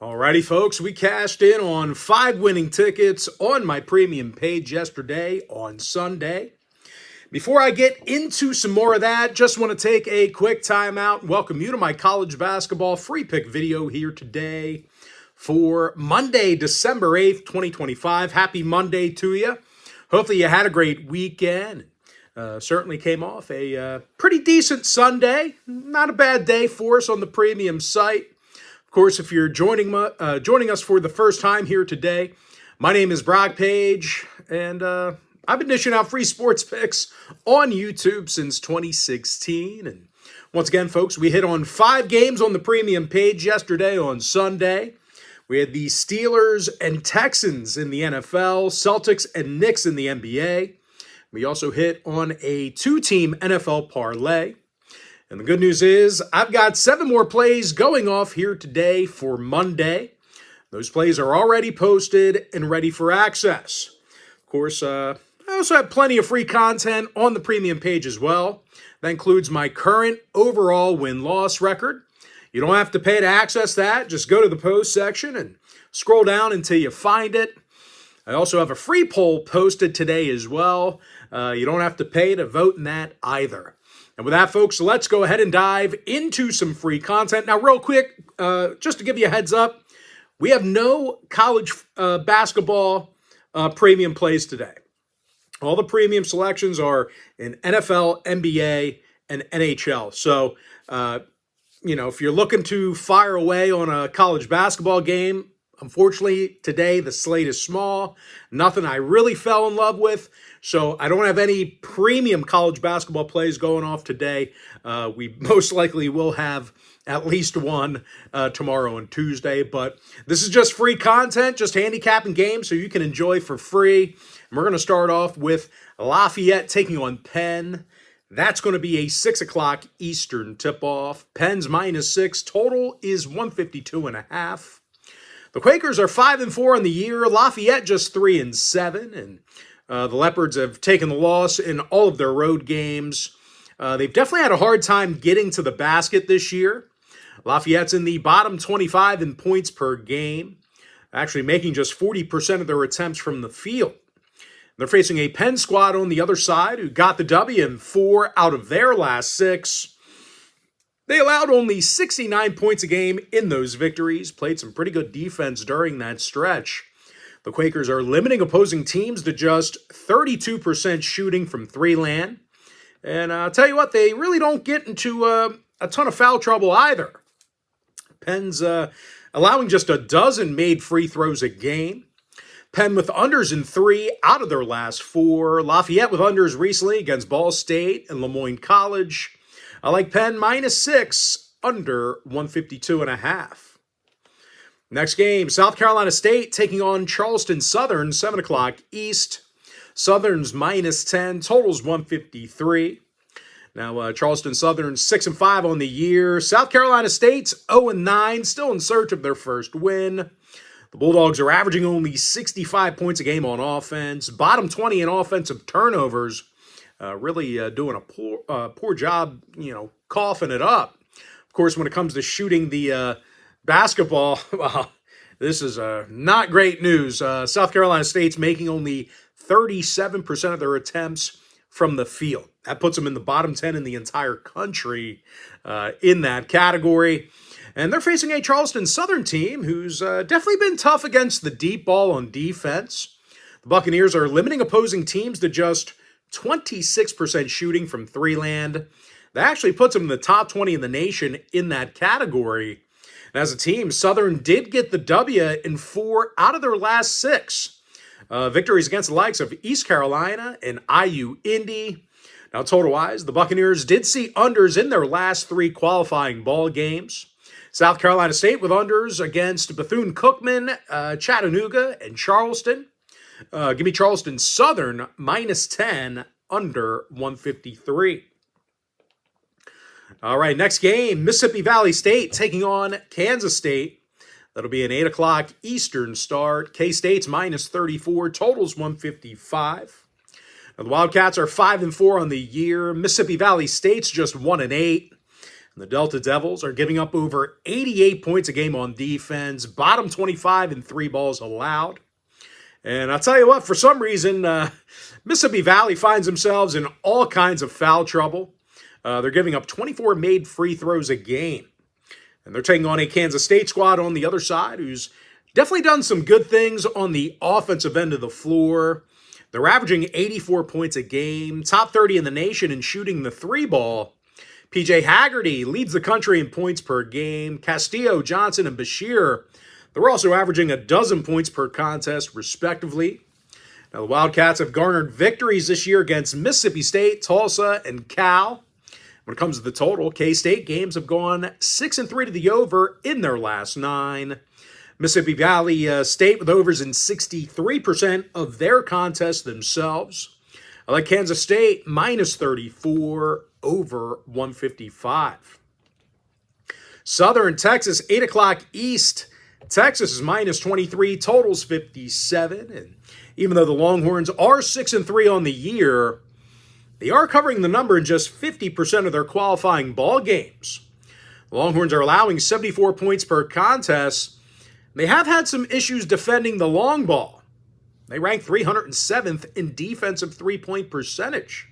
Alrighty, folks, we cashed in on 5 winning tickets on my premium page yesterday on Sunday. Before I get into some more of that, just want to take a quick time out and welcome you to my college basketball free pick video here today for Monday, December 8th, 2025. Happy Monday to you. Hopefully you had a great weekend. Certainly came off a pretty decent Sunday. Not a bad day for us on the premium site. Of course, if you're joining us for the first time here today, my name is Brock Page, and I've been dishing out free sports picks on YouTube since 2016. And once again, folks, we hit on 5 games on the premium page yesterday on Sunday. We had the Steelers and Texans in the NFL, Celtics and Knicks in the NBA. We also hit on a 2-team NFL parlay. And the good news is I've got 7 more plays going off here today for Monday. Those plays are already posted and ready for access. Of course, I also have plenty of free content on the premium page as well. That includes my current overall win-loss record. You don't have to pay to access that. Just go to the post section and scroll down until you find it. I also have a free poll posted today as well. You don't have to pay to vote in that either. And with that, folks, let's go ahead and dive into some free content. Now, real quick, just to give you a heads up, we have no college basketball premium plays today. All the premium selections are in NFL, NBA, and NHL. So, if you're looking to fire away on a college basketball game, unfortunately, today the slate is small. Nothing I really fell in love with. So I don't have any premium college basketball plays going off today. We most likely will have at least one tomorrow and Tuesday. But this is just free content, just handicapping games so you can enjoy for free. And we're going to start off with Lafayette taking on Penn. That's going to be a 6 o'clock Eastern tip-off. Penn's -6. Total is 152.5. The Quakers are 5-4 on the year. Lafayette just 3-7. And the Leopards have taken the loss in all of their road games. They've definitely had a hard time getting to the basket this year. Lafayette's in the bottom 25 in points per game, actually making just 40% of their attempts from the field. They're facing a Penn squad on the other side who got the W in 4 out of their last 6. They allowed only 69 points a game in those victories, played some pretty good defense during that stretch. The Quakers are limiting opposing teams to just 32% shooting from 3-land. And I'll tell you what, they really don't get into a ton of foul trouble either. Penn's allowing just a dozen made free throws a game. Penn with unders in 3 out of their last 4. Lafayette with unders recently against Ball State and Lemoyne College. I like Penn -6, under 152.5. Next game, South Carolina State taking on Charleston Southern, 7 o'clock East. Southern's -10, totals 153. Now, Charleston Southern 6-5 on the year. South Carolina State's 0-9, still in search of their first win. The Bulldogs are averaging only 65 points a game on offense, bottom 20 in offensive turnovers. Really doing a poor job, coughing it up. Of course, when it comes to shooting the basketball, well, this is not great news. South Carolina State's making only 37% of their attempts from the field. That puts them in the bottom 10 in the entire country in that category. And they're facing a Charleston Southern team who's definitely been tough against the deep ball on defense. The Buccaneers are limiting opposing teams to just 26% shooting from 3-land. That actually puts them in the top 20 in the nation in that category. And as a team, Southern did get the W in 4 out of their last 6. Victories against the likes of East Carolina and IU-Indy. Now, total-wise, the Buccaneers did see unders in their last 3 qualifying ball games. South Carolina State with unders against Bethune-Cookman, Chattanooga, and Charleston. Give me Charleston Southern -10, under 153. All right, next game, Mississippi Valley State taking on Kansas State. That'll be an 8 o'clock Eastern start. K-State's -34, totals 155. Now, the Wildcats are 5-4 on the year. Mississippi Valley State's just 1-8. The Delta Devils are giving up over 88 points a game on defense, bottom 25 in 3 balls allowed. And I'll tell you what, for some reason, Mississippi Valley finds themselves in all kinds of foul trouble. They're giving up 24 made free throws a game. And they're taking on a Kansas State squad on the other side who's definitely done some good things on the offensive end of the floor. They're averaging 84 points a game, top 30 in the nation in shooting the 3 ball. PJ Haggerty leads the country in points per game. Castillo, Johnson, and Bashir, they're also averaging 12 points per contest, respectively. Now, the Wildcats have garnered victories this year against Mississippi State, Tulsa, and Cal. When it comes to the total, K-State games have gone 6-3 to the over in their last 9. Mississippi Valley State with overs in 63% of their contests themselves. I like Kansas State minus 34 over 155. Southern Texas, 8 o'clock East. Texas is minus 23, totals 57. And even though the Longhorns are 6-3 on the year, they are covering the number in just 50% of their qualifying ball games. The Longhorns are allowing 74 points per contest. They have had some issues defending the long ball. They rank 307th in defensive three-point percentage.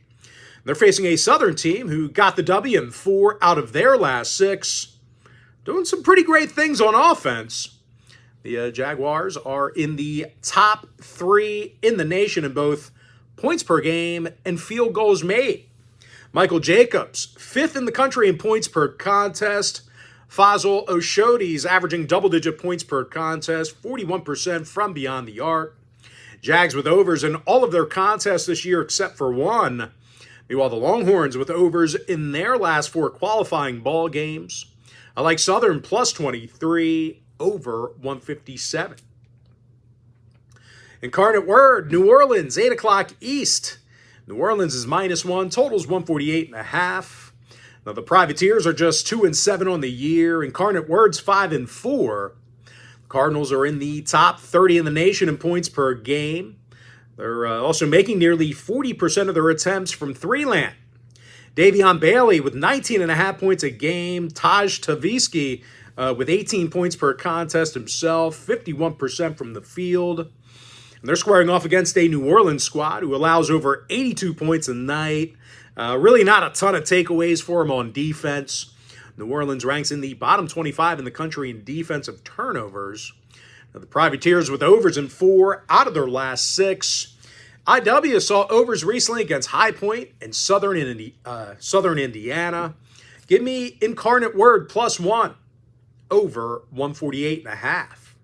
They're facing a Southern team who got the W in 4 out of their last 6, doing some pretty great things on offense. The Jaguars are in the top 3 in the nation in both points per game and field goals made. Michael Jacobs, 5th in the country in points per contest. Fazil Oshodi's averaging double-digit points per contest, 41% from beyond the arc. Jags with overs in all of their contests this year except for 1. Meanwhile, the Longhorns with overs in their last 4 qualifying ball games. I like Southern plus 23 over 157. Incarnate Word, New Orleans, 8 o'clock East. New Orleans is -1, totals 148.5. Now, the Privateers are just 2-7 on the year. Incarnate Word's 5-4. Cardinals are in the top 30 in the nation in points per game. They're also making nearly 40% of their attempts from 3-land. Davion Bailey with 19.5 points a game. Taj Tavisky with 18 points per contest himself, 51% from the field. And they're squaring off against a New Orleans squad who allows over 82 points a night. Really not a ton of takeaways for them on defense. New Orleans ranks in the bottom 25 in the country in defensive turnovers. Now, the Privateers with overs in 4 out of their last 6. IW saw overs recently against High Point and Southern Indiana. Give me Incarnate Word +1 over 148.5.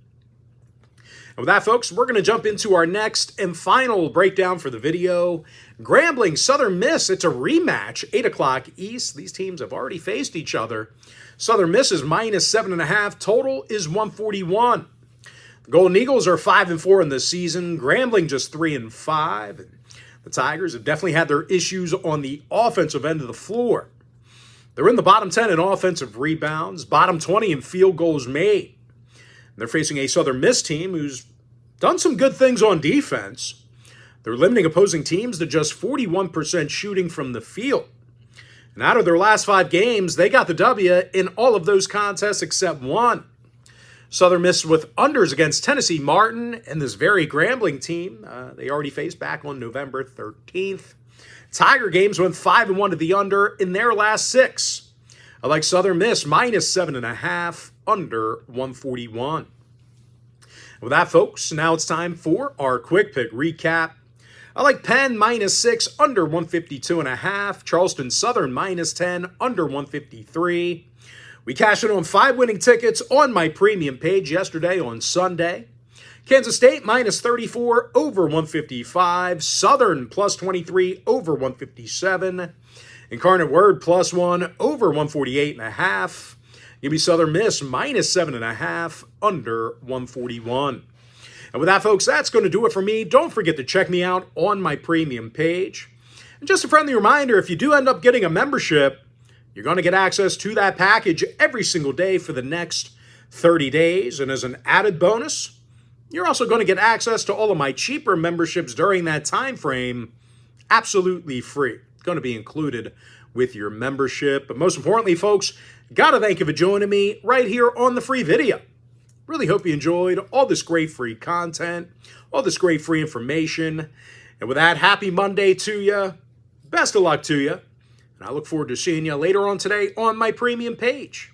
And with that, folks, we're going to jump into our next and final breakdown for the video. Grambling, Southern Miss, it's a rematch, 8 o'clock East. These teams have already faced each other. Southern Miss is -7.5. Total is 141. The Golden Eagles are 5-4 in this season. Grambling just 3-5. And the Tigers have definitely had their issues on the offensive end of the floor. They're in the bottom 10 in offensive rebounds, bottom 20 in field goals made. They're facing a Southern Miss team who's done some good things on defense. They're limiting opposing teams to just 41% shooting from the field. And out of their last 5 games, they got the W in all of those contests except 1. Southern Miss with unders against Tennessee Martin and this very Grambling team. They already faced back on November 13th. Tiger games went 5-1 to the under in their last 6. I like Southern Miss -7.5, under 141. With that, folks, now it's time for our quick pick recap. I like Penn -6, under 152.5. Charleston Southern -10, under 153. We cashed in on 5 winning tickets on my premium page yesterday on Sunday. Kansas State -34, over 155. Southern +23, over 157. Incarnate Word +1, over 148.5. Give me Southern Miss -7.5, under 141. And with that, folks, that's going to do it for me. Don't forget to check me out on my premium page. And just a friendly reminder, if you do end up getting a membership, you're going to get access to that package every single day for the next 30 days. And as an added bonus, you're also going to get access to all of my cheaper memberships during that time frame, absolutely free. It's going to be included with your membership. But most importantly, folks, Gotta thank you for joining me right here on the free video. Really hope you enjoyed all this great free content, all this great free information. And with that, happy Monday to you. Best of luck to you. And I look forward to seeing you later on today on my premium page.